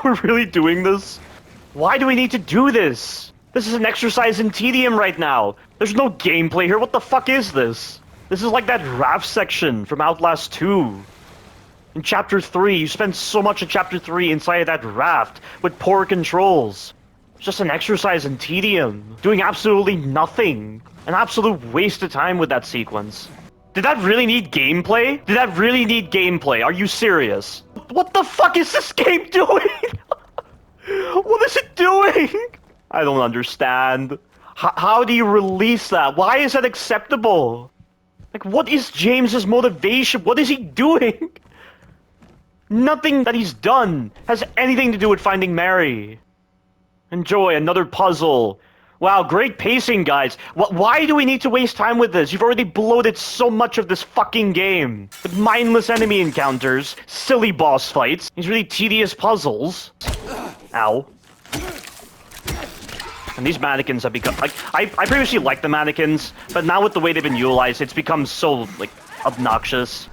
We're really doing this? Why do we need to do this? This is an exercise in tedium right now. There's no gameplay here. What the fuck is this? This is like that raft section from Outlast 2. In Chapter 3, you spend so much of Chapter 3 inside of that raft with poor controls. It's just an exercise in tedium. Doing absolutely nothing. An absolute waste of time with that sequence. Did that really need gameplay? Did that really need gameplay? Are you serious? What the fuck is this game doing? What is it doing? I don't understand. How do you release that? Why is that acceptable? Like, what is James's motivation? What is he doing? Nothing that he's done has anything to do with finding Mary. Enjoy another puzzle. Wow, great pacing, guys. Why do we need to waste time with this? You've already bloated so much of this fucking game. With mindless enemy encounters, silly boss fights, these really tedious puzzles. Ow. And these mannequins have become... like, I previously liked the mannequins, but now with the way they've been utilized, it's become so, like, obnoxious.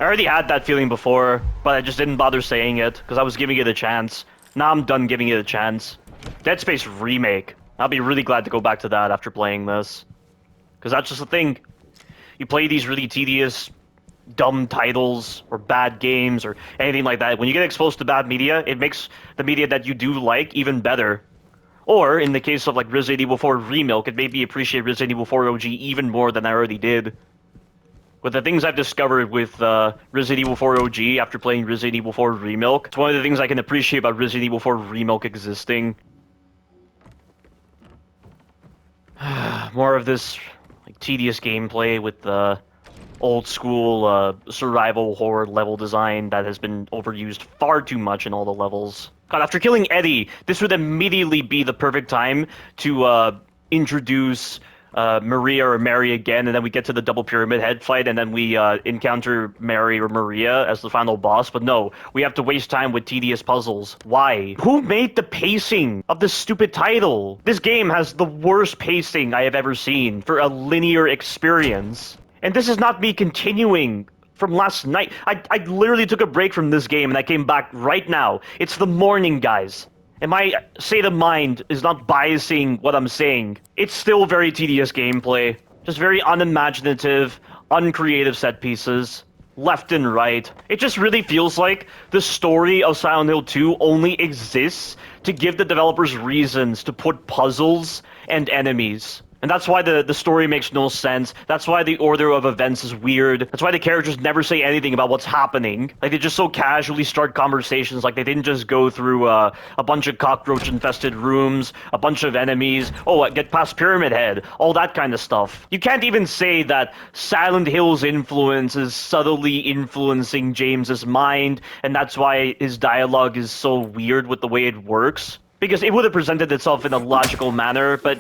I already had that feeling before, but I just didn't bother saying it, because I was giving it a chance. Now I'm done giving it a chance. Dead Space Remake. I'll be really glad to go back to that after playing this. Because that's just the thing. You play these really tedious, dumb titles, or bad games, or anything like that. When you get exposed to bad media, it makes the media that you do like even better. Or, in the case of like Resident Evil 4 Remake, it made me appreciate Resident Evil 4 OG even more than I already did. With the things I've discovered with Resident Evil 4 OG after playing Resident Evil 4 Remake, it's one of the things I can appreciate about Resident Evil 4 Remake existing. More of this like tedious gameplay with the old school survival horror level design that has been overused far too much in all the levels. God, after killing Eddie, this would immediately be the perfect time to introduce Maria or Mary again, and then we get to the double pyramid head fight, and then we encounter Mary or Maria as the final boss. But no, we have to waste time with tedious puzzles. Why? Who made the pacing of this stupid title? This game has the worst pacing I have ever seen for a linear experience. And this is not me continuing from last night. I literally took a break from this game and I came back right now. It's the morning, guys. And my state of mind is not biasing what I'm saying. It's still very tedious gameplay. Just very unimaginative, uncreative set pieces. Left and right. It just really feels like the story of Silent Hill 2 only exists to give the developers reasons to put puzzles and enemies. And that's why the story makes no sense. That's why the order of events is weird. That's why the characters never say anything about what's happening. Like, they just so casually start conversations, like they didn't just go through a bunch of cockroach-infested rooms, a bunch of enemies, oh, get past Pyramid Head, all that kind of stuff. You can't even say that Silent Hill's influence is subtly influencing James's mind, and that's why his dialogue is so weird with the way it works. Because it would have presented itself in a logical manner, but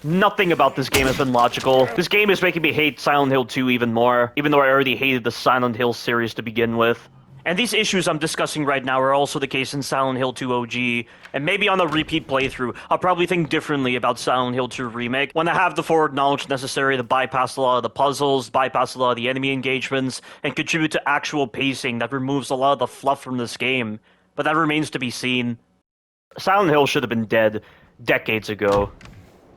nothing about this game has been logical. This game is making me hate Silent Hill 2 even more, even though I already hated the Silent Hill series to begin with. And these issues I'm discussing right now are also the case in Silent Hill 2 OG, and maybe on a repeat playthrough, I'll probably think differently about Silent Hill 2 Remake when I have the forward knowledge necessary to bypass a lot of the puzzles, bypass a lot of the enemy engagements, and contribute to actual pacing that removes a lot of the fluff from this game. But that remains to be seen. Silent Hill should have been dead decades ago.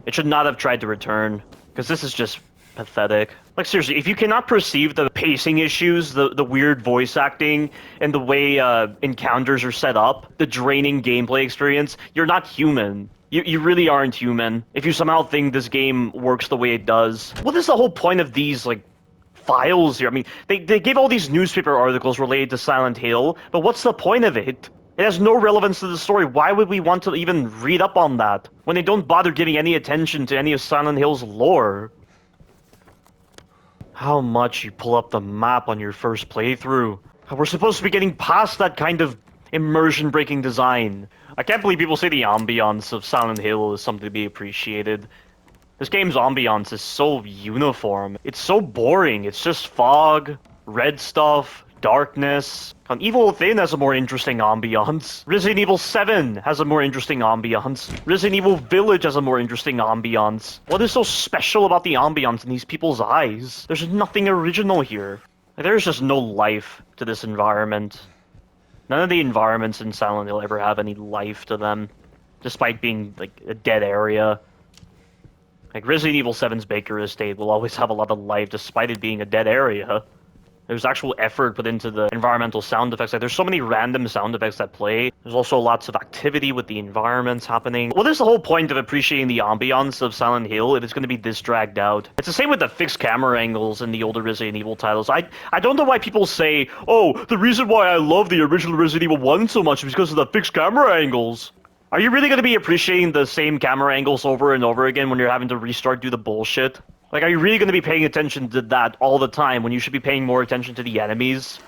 It should not have tried to return, because this is just pathetic. Like, seriously, if you cannot perceive the pacing issues, the weird voice acting, and the way encounters are set up, the draining gameplay experience, you're not human. You really aren't human. If you somehow think this game works the way it does. What is the whole point of these, like, files here? I mean, they gave all these newspaper articles related to Silent Hill, but what's the point of it? It has no relevance to the story. Why would we want to even read up on that when they don't bother giving any attention to any of Silent Hill's lore? How much you pull up the map on your first playthrough. We're supposed to be getting past that kind of immersion-breaking design. I can't believe people say the ambiance of Silent Hill is something to be appreciated. This game's ambiance is so uniform. It's so boring. It's just fog, red stuff, darkness. Evil Within has a more interesting ambiance. Resident Evil 7 has a more interesting ambiance. Resident Evil Village has a more interesting ambiance. What is so special about the ambiance in these people's eyes? There's nothing original here. There's just no life to this environment. None of the environments in Silent Hill ever have any life to them, despite being like a dead area. Like Resident Evil 7's Baker Estate will always have a lot of life despite it being a dead area. There's actual effort put into the environmental sound effects. Like, there's so many random sound effects that play. There's also lots of activity with the environments happening. What is the whole point of appreciating the ambiance of Silent Hill if it's going to be this dragged out? It's the same with the fixed camera angles in the older Resident Evil titles. I don't know why people say, oh, the reason why I love the original Resident Evil 1 so much is because of the fixed camera angles. Are you really going to be appreciating the same camera angles over and over again when you're having to restart do the bullshit? Like, are you really going to be paying attention to that all the time when you should be paying more attention to the enemies?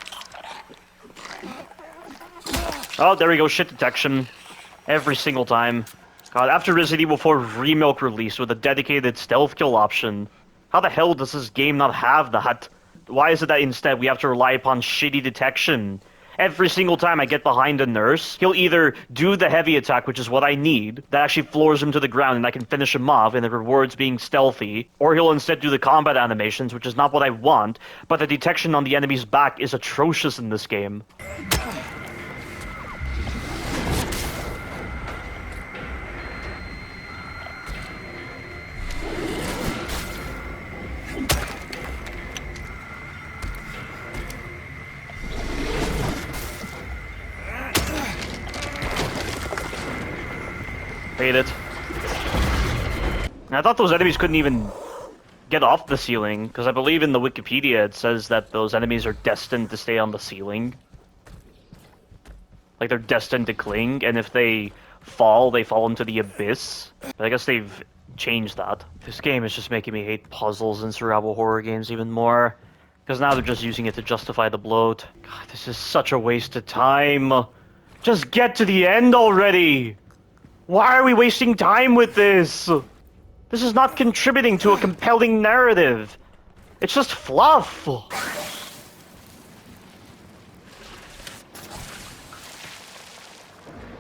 Oh, there we go, shit detection. Every single time. God, after Resident Evil 4 Remake release with a dedicated stealth kill option, how the hell does this game not have that? Why is it that instead we have to rely upon shitty detection? Every single time I get behind a nurse, he'll either do the heavy attack, which is what I need, that actually floors him to the ground and I can finish him off and it rewards being stealthy, or he'll instead do the combat animations, which is not what I want, but the detection on the enemy's back is atrocious in this game. Hate it. And I thought those enemies couldn't even get off the ceiling, because I believe in the Wikipedia it says that those enemies are destined to stay on the ceiling. Like, they're destined to cling, and if they fall into the abyss. But I guess they've changed that. This game is just making me hate puzzles and survival horror games even more, because now they're just using it to justify the bloat. God, this is such a waste of time. Just get to the end already! Why are we wasting time with this? This is not contributing to a compelling narrative. It's just fluff.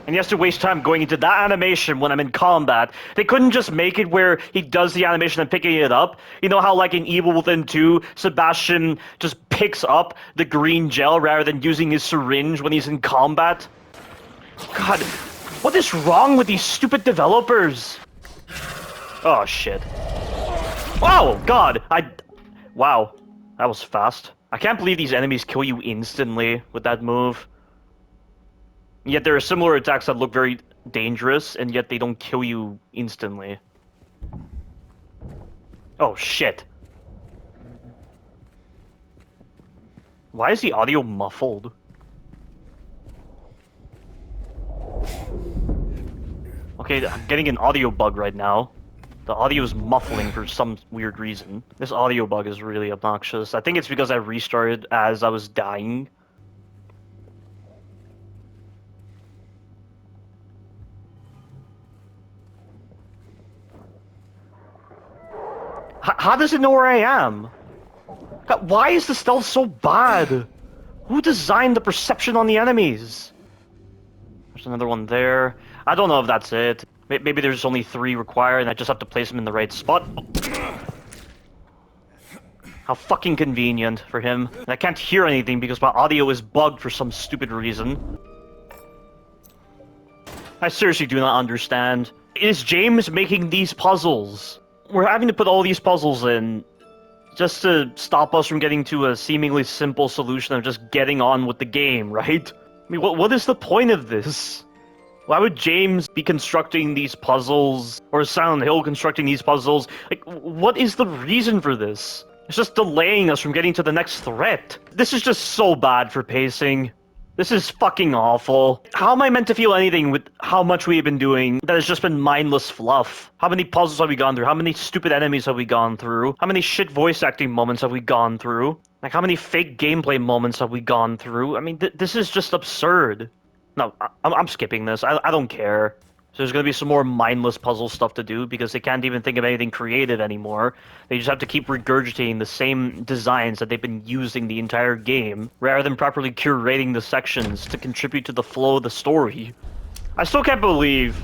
And he has to waste time going into that animation when I'm in combat. They couldn't just make it where he does the animation and picking it up. You know how, like, in Evil Within 2, Sebastian just picks up the green gel rather than using his syringe when he's in combat? God. What is wrong with these stupid developers? Oh, shit. Oh, God! Wow. That was fast. I can't believe these enemies kill you instantly with that move. Yet there are similar attacks that look very dangerous, and yet they don't kill you instantly. Oh, shit. Why is the audio muffled? Okay, I'm getting an audio bug right now. The audio is muffling for some weird reason. This audio bug is really obnoxious. I think it's because I restarted as I was dying. How does it know where I am? God, why is the stealth so bad? Who designed the perception on the enemies? There's another one there. I don't know if that's it. Maybe there's only 3 required and I just have to place them in the right spot. How fucking convenient for him. And I can't hear anything because my audio is bugged for some stupid reason. I seriously do not understand. Is James making these puzzles? We're having to put all these puzzles in just to stop us from getting to a seemingly simple solution of just getting on with the game, right? I mean, what is the point of this? Why would James be constructing these puzzles, or Silent Hill constructing these puzzles? Like, what is the reason for this? It's just delaying us from getting to the next threat. This is just so bad for pacing. This is fucking awful. How am I meant to feel anything with how much we have been doing that has just been mindless fluff? How many puzzles have we gone through? How many stupid enemies have we gone through? How many shit voice acting moments have we gone through? Like, how many fake gameplay moments have we gone through? I mean, this is just absurd. No, I'm skipping this. I don't care. So there's going to be some more mindless puzzle stuff to do because they can't even think of anything creative anymore. They just have to keep regurgitating the same designs that they've been using the entire game, rather than properly curating the sections to contribute to the flow of the story. I still can't believe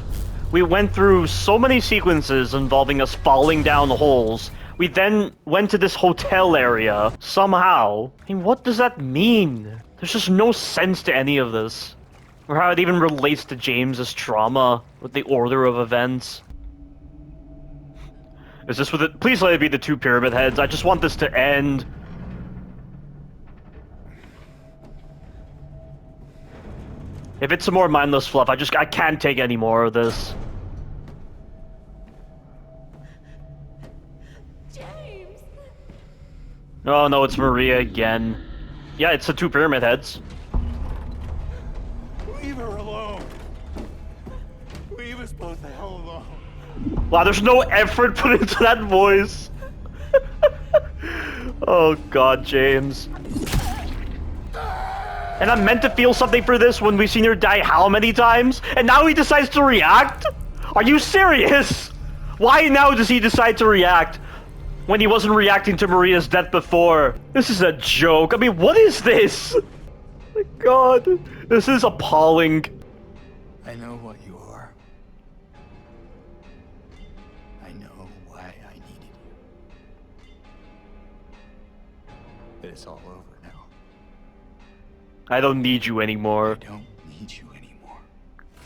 we went through so many sequences involving us falling down holes. We then went to this hotel area, somehow. I mean, what does that mean? There's just no sense to any of this. Or how it even relates to James's trauma with the order of events. Is this with it? Please let it be the two pyramid heads. I just want this to end. If it's some more mindless fluff, I can't take any more of this. James! Oh no, it's Maria again. Yeah, it's the two pyramid heads. Leave her alone. Leave us both the hell alone. Wow, there's no effort put into that voice. Oh god, James. And I'm meant to feel something for this when we've seen her die how many times? And now he decides to react? Are you serious? Why now does he decide to react when he wasn't reacting to Maria's death before? This is a joke. I mean, what is this? My god, this is appalling. I know what you are. I know why I needed you. But it's all over now. I don't need you I anymore. don't need you anymore.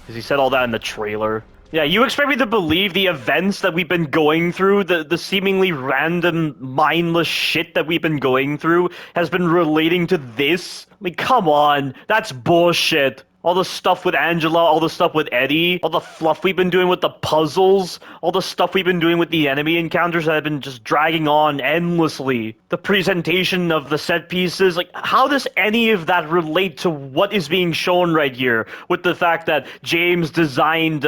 Because he said all that in the trailer. Yeah, you expect me to believe the events that we've been going through, the seemingly random, mindless shit that we've been going through, has been relating to this? I mean, come on. That's bullshit. All the stuff with Angela, all the stuff with Eddie, all the fluff we've been doing with the puzzles, all the stuff we've been doing with the enemy encounters that have been just dragging on endlessly. The presentation of the set pieces, like, how does any of that relate to what is being shown right here? With the fact that James designed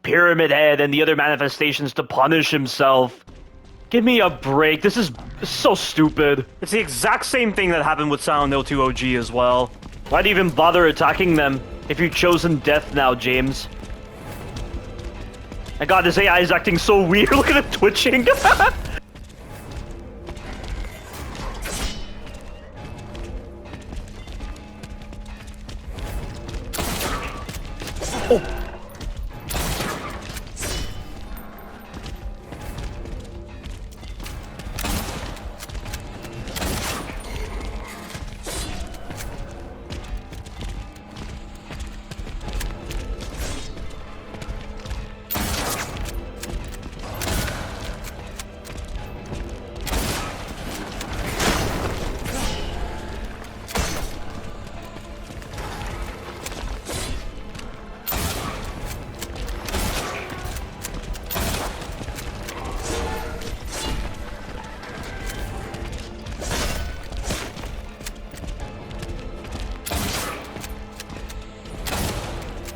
Pyramid Head and the other manifestations to punish himself. Give me a break. This is so stupid. It's the exact same thing that happened with Silent Hill 2 OG as well. Why'd you even bother attacking them if you've chosen death now, James? My god, this AI is acting so weird. Look at it twitching. Oh.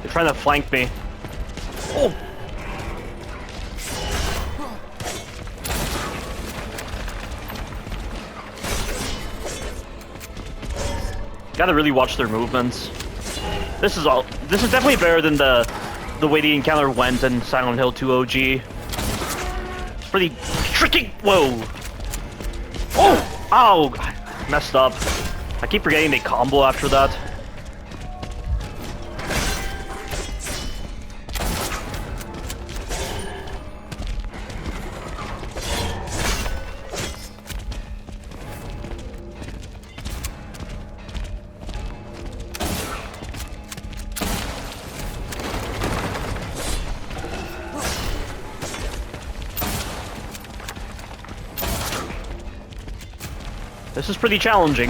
They're trying to flank me. Oh! Gotta really watch their movements. This is definitely better than the way the encounter went in Silent Hill 2 OG. It's pretty tricky. Whoa! Oh! Ow! I messed up. I keep forgetting they combo after that. This is pretty challenging.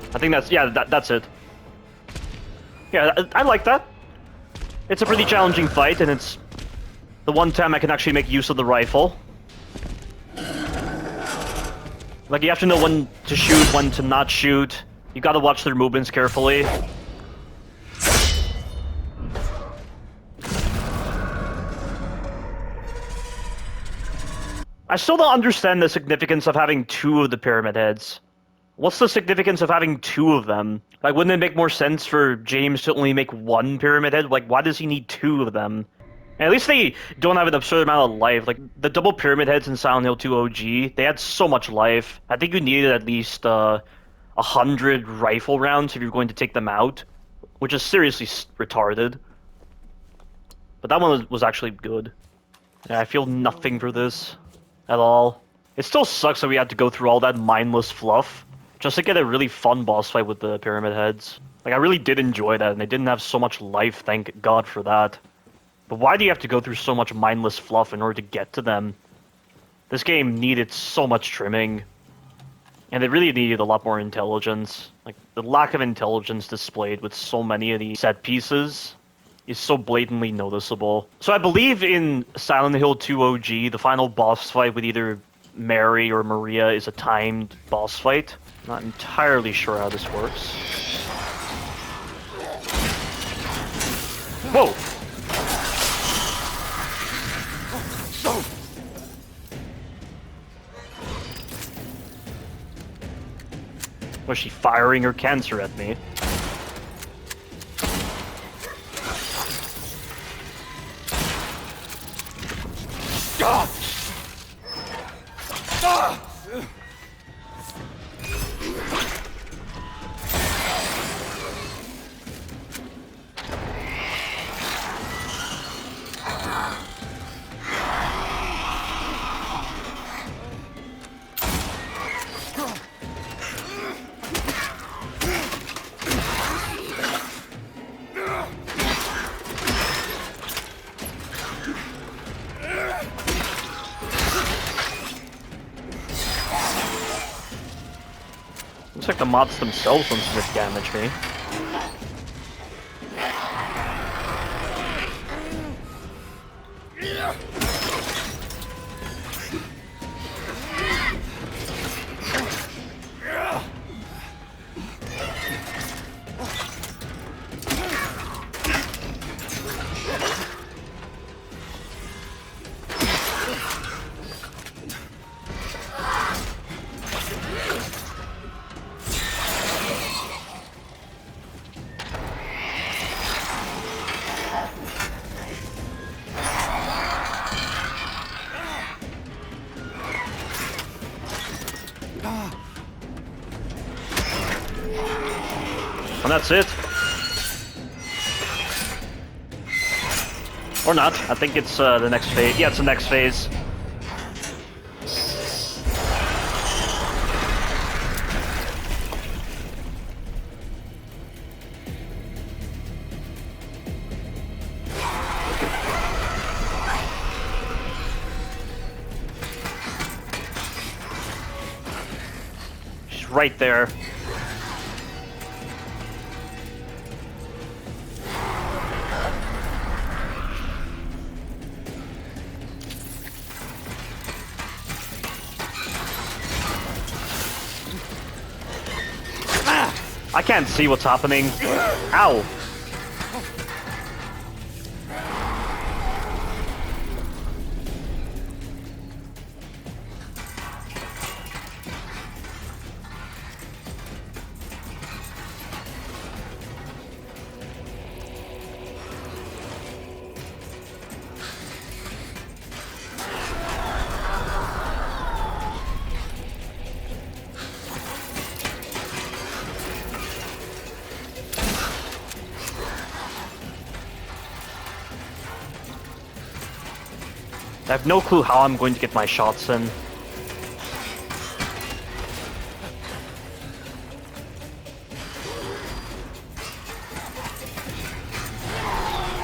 I think that's, yeah, that's it. Yeah, I like that. It's a pretty challenging fight, and it's the one time I can actually make use of the rifle. Like, you have to know when to shoot, when to not shoot. You gotta watch their movements carefully. I still don't understand the significance of having two of the pyramid heads. What's the significance of having two of them? Like, wouldn't it make more sense for James to only make one pyramid head? Like, why does he need two of them? And at least they don't have an absurd amount of life. Like, the double pyramid heads in Silent Hill 2 OG, they had so much life. I think you needed at least, 100 rifle rounds if you're going to take them out, which is seriously retarded. But that one was actually good. Yeah, I feel nothing for this at all. It still sucks that we had to go through all that mindless fluff just to get a really fun boss fight with the Pyramid Heads. Like, I really did enjoy that, and they didn't have so much life, thank God for that. But why do you have to go through so much mindless fluff in order to get to them? This game needed so much trimming. And it really needed a lot more intelligence. Like, the lack of intelligence displayed with so many of these set pieces is so blatantly noticeable. So I believe in Silent Hill 2 OG, the final boss fight with either Mary or Maria is a timed boss fight. Not entirely sure how this works. Whoa! Was she firing her cancer at me? Looks like the mods themselves don't seem to damage me. And that's it. Or not. I think it's the next phase. Yeah, it's the next phase. She's right there. I can't see what's happening. Ow! I have no clue how I'm going to get my shots in.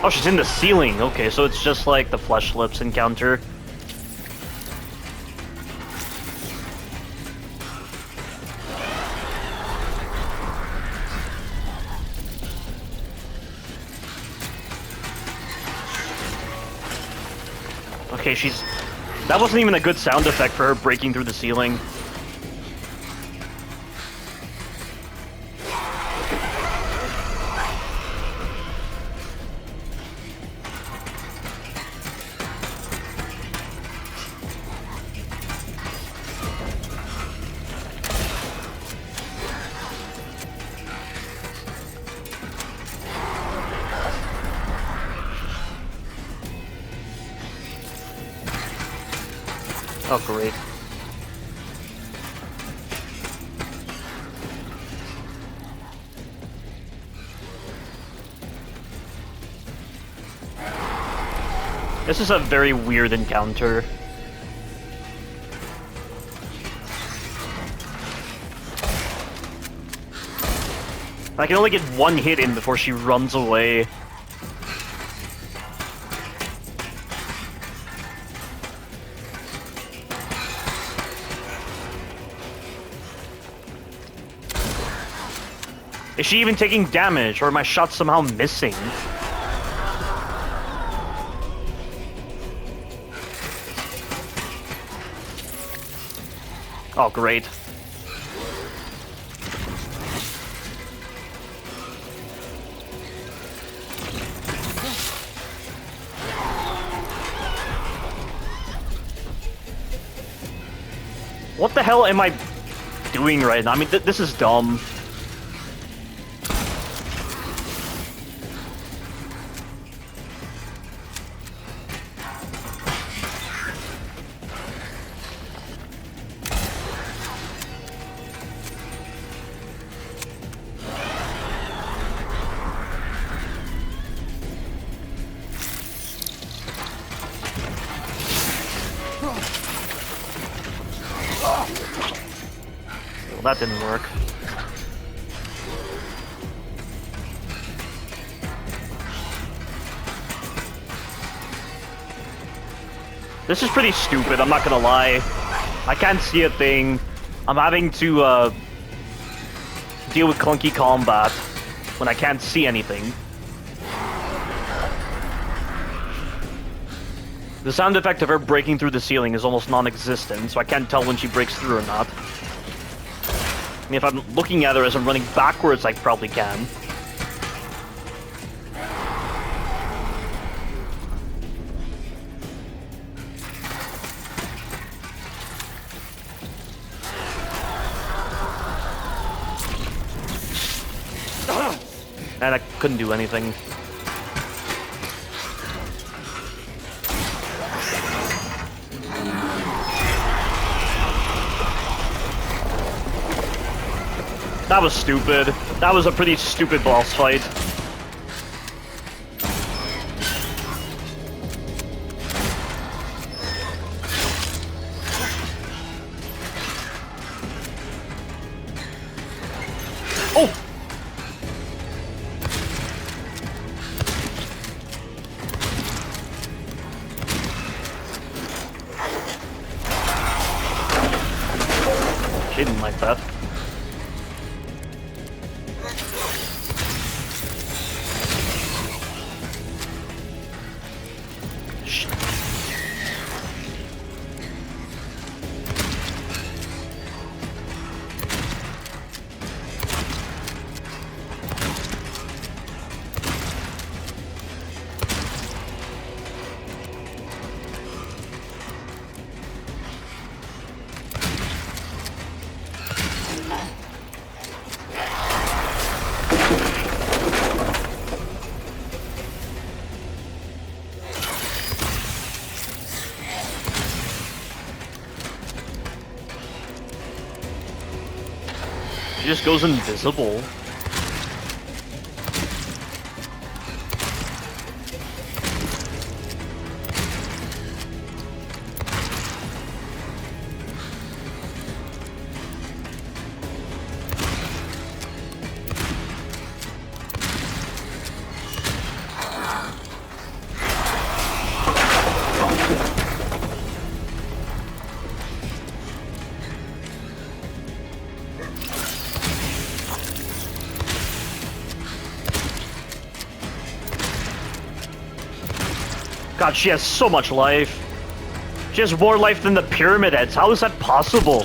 Oh, she's in the ceiling. Okay, so it's just like the Flesh Lips encounter. Okay, she's... That wasn't even a good sound effect for her breaking through the ceiling. Oh, great. This is a very weird encounter. I can only get one hit in before she runs away. Is she even taking damage, or are my shots somehow missing? Oh, great. What the hell am I doing right now? I mean, this is dumb. Well, that didn't work. This is pretty stupid, I'm not gonna lie. I can't see a thing. I'm having to, deal with clunky combat when I can't see anything. The sound effect of her breaking through the ceiling is almost non-existent, so I can't tell when she breaks through or not. I mean, if I'm looking at her as I'm running backwards, I probably can. And I couldn't do anything. That was stupid. That was a pretty stupid boss fight. Oh! She didn't like that. She just goes invisible. God, she has so much life. She has more life than the Pyramid Heads. How is that possible?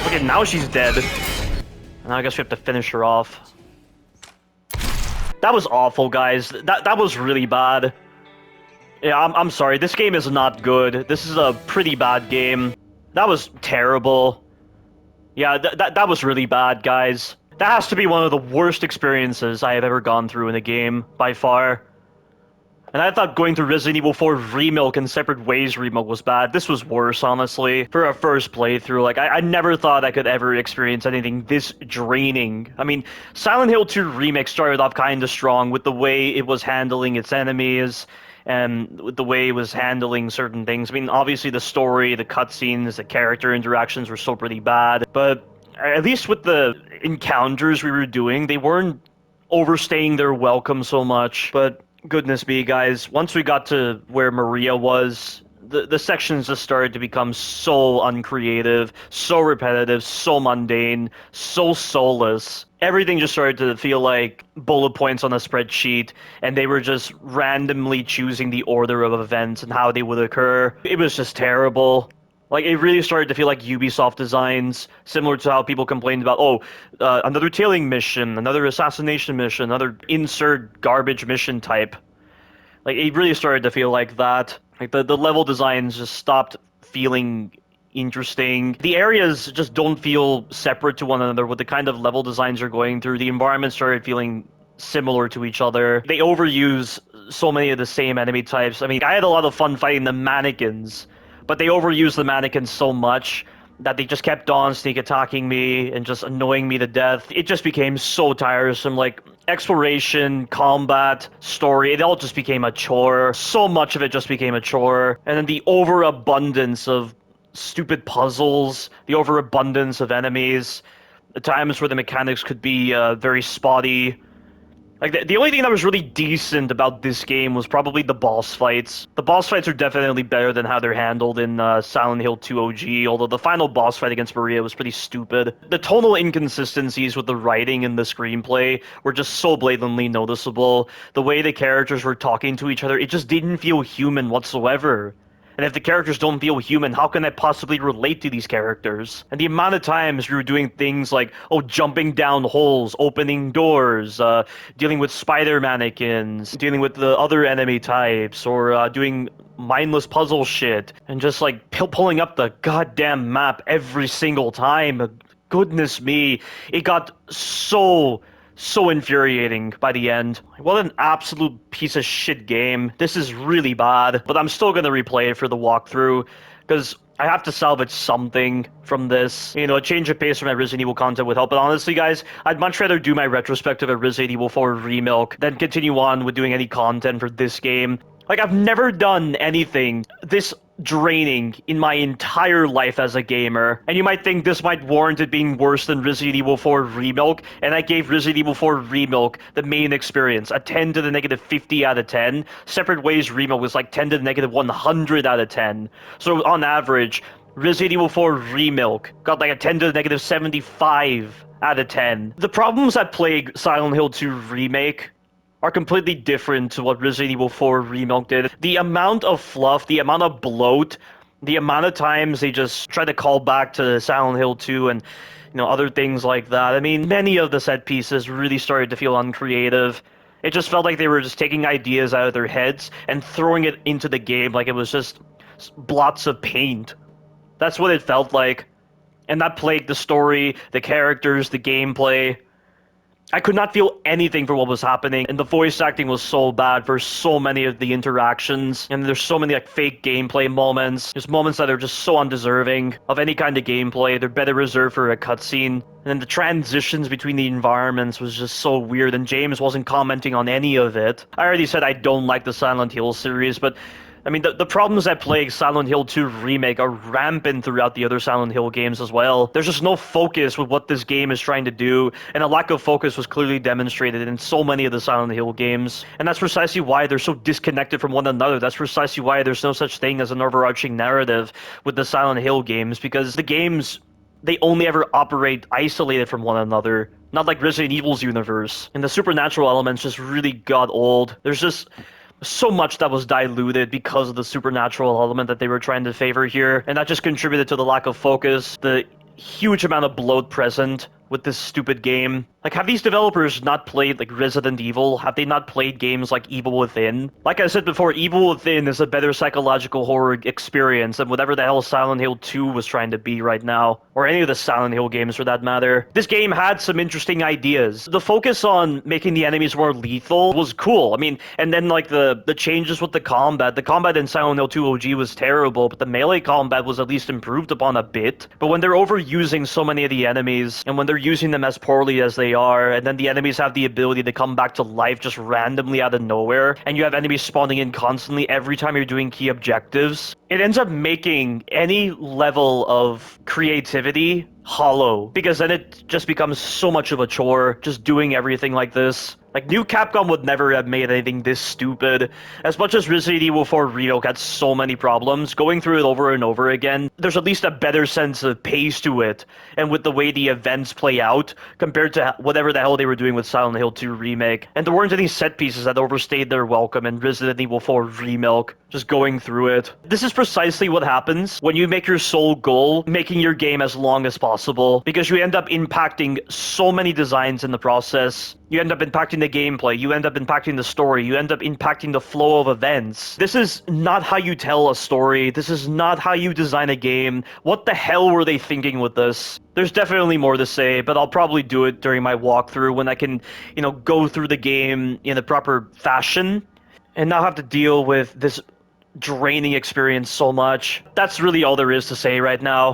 Okay, now she's dead. And now I guess we have to finish her off. That was awful, guys. That was really bad. Yeah, I'm sorry. This game is not good. This is a pretty bad game. That was terrible. Yeah, that was really bad, guys. That has to be one of the worst experiences I have ever gone through in a game, by far. And I thought going through Resident Evil 4 Remake and Separate Ways Remake was bad. This was worse, honestly. For a first playthrough, like, I never thought I could ever experience anything this draining. I mean, Silent Hill 2 Remake started off kinda strong with the way it was handling its enemies, and with the way it was handling certain things. I mean, obviously the story, the cutscenes, the character interactions were still pretty bad, but at least with the encounters we were doing, they weren't overstaying their welcome so much. But goodness me, guys, once we got to where Maria was, the sections just started to become so uncreative, so repetitive, so mundane, so soulless. Everything just started to feel like bullet points on a spreadsheet, and they were just randomly choosing the order of events and how they would occur. It was just terrible. Like, it really started to feel like Ubisoft designs, similar to how people complained about, another tailing mission, another assassination mission, another insert garbage mission type. Like, it really started to feel like that. Like, the level designs just stopped feeling interesting. The areas just don't feel separate to one another with the kind of level designs you're going through. The environment started feeling similar to each other. They overuse so many of the same enemy types. I mean, I had a lot of fun fighting the mannequins, but they overused the mannequins so much that they just kept on sneak attacking me and just annoying me to death. It just became so tiresome. Like, exploration, combat, story, it all just became a chore. So much of it just became a chore. And then the overabundance of stupid puzzles, the overabundance of enemies, the times where the mechanics could be very spotty. Like, the only thing that was really decent about this game was probably the boss fights. The boss fights are definitely better than how they're handled in Silent Hill 2 OG, although the final boss fight against Maria was pretty stupid. The tonal inconsistencies with the writing and the screenplay were just so blatantly noticeable. The way the characters were talking to each other, it just didn't feel human whatsoever. And if the characters don't feel human, how can I possibly relate to these characters? And the amount of times we were doing things like, jumping down holes, opening doors, dealing with spider mannequins, dealing with the other enemy types, or doing mindless puzzle shit, and just like pulling up the goddamn map every single time. Goodness me, it got so infuriating by the end. What an absolute piece of shit game. This is really bad, but I'm still gonna replay it for the walkthrough, because I have to salvage something from this. You know, a change of pace from my Resident Evil content would help, but honestly, guys, I'd much rather do my retrospective of Resident Evil 4 Remake than continue on with doing any content for this game. Like, I've never done anything this draining in my entire life as a gamer. And you might think this might warrant it being worse than Resident Evil 4 Remake, and I gave Resident Evil 4 Remake the main experience a 10 to the negative 50 out of 10. Separate Ways Remake was like 10 to the negative 100 out of 10. So on average, Resident Evil 4 Remake got like a 10 to the negative 75 out of 10. The problems that plague Silent Hill 2 Remake are completely different to what Resident Evil 4 Remake did. The amount of fluff, the amount of bloat, the amount of times they just try to call back to Silent Hill 2 and, other things like that. I mean, many of the set pieces really started to feel uncreative. It just felt like they were just taking ideas out of their heads and throwing it into the game like it was just blots of paint. That's what it felt like. And that plagued the story, the characters, the gameplay. I could not feel anything for what was happening, and the voice acting was so bad for so many of the interactions, and there's so many like fake gameplay moments. There's moments that are just so undeserving of any kind of gameplay. They're better reserved for a cutscene. And then the transitions between the environments was just so weird, and James wasn't commenting on any of it. I already said I don't like the Silent Hill series, but I mean, the problems that plague Silent Hill 2 Remake are rampant throughout the other Silent Hill games as well. There's just no focus with what this game is trying to do, and a lack of focus was clearly demonstrated in so many of the Silent Hill games. And that's precisely why they're so disconnected from one another. That's precisely why there's no such thing as an overarching narrative with the Silent Hill games, because the games, they only ever operate isolated from one another, not like Resident Evil's universe. And the supernatural elements just really got old. There's just so much that was diluted because of the supernatural element that they were trying to favor here, and that just contributed to the lack of focus, the huge amount of bloat present with this stupid game. Like, have these developers not played, like, Resident Evil? Have they not played games like Evil Within? Like I said before, Evil Within is a better psychological horror experience than whatever the hell Silent Hill 2 was trying to be right now, or any of the Silent Hill games for that matter. This game had some interesting ideas. The focus on making the enemies more lethal was cool. I mean, and then, like, the changes with the combat in Silent Hill 2 OG was terrible, but the melee combat was at least improved upon a bit. But when they're overusing so many of the enemies, and when they're you're using them as poorly as they are, and then the enemies have the ability to come back to life just randomly out of nowhere, and you have enemies spawning in constantly every time you're doing key objectives, it ends up making any level of creativity hollow, because then it just becomes so much of a chore just doing everything like this. Like, new Capcom would never have made anything this stupid. As much as Resident Evil 4 Remake had so many problems, going through it over and over again, there's at least a better sense of pace to it, and with the way the events play out, compared to whatever the hell they were doing with Silent Hill 2 Remake. And there weren't any set pieces that overstayed their welcome in Resident Evil 4 Remake, just going through it. This is precisely what happens when you make your sole goal making your game as long as possible, because you end up impacting so many designs in the process. You end up impacting the gameplay, you end up impacting the story, you end up impacting the flow of events. This is not how you tell a story, this is not how you design a game. What the hell were they thinking with this? There's definitely more to say, but I'll probably do it during my walkthrough when I can, go through the game in the proper fashion and not have to deal with this draining experience so much. That's really all there is to say right now.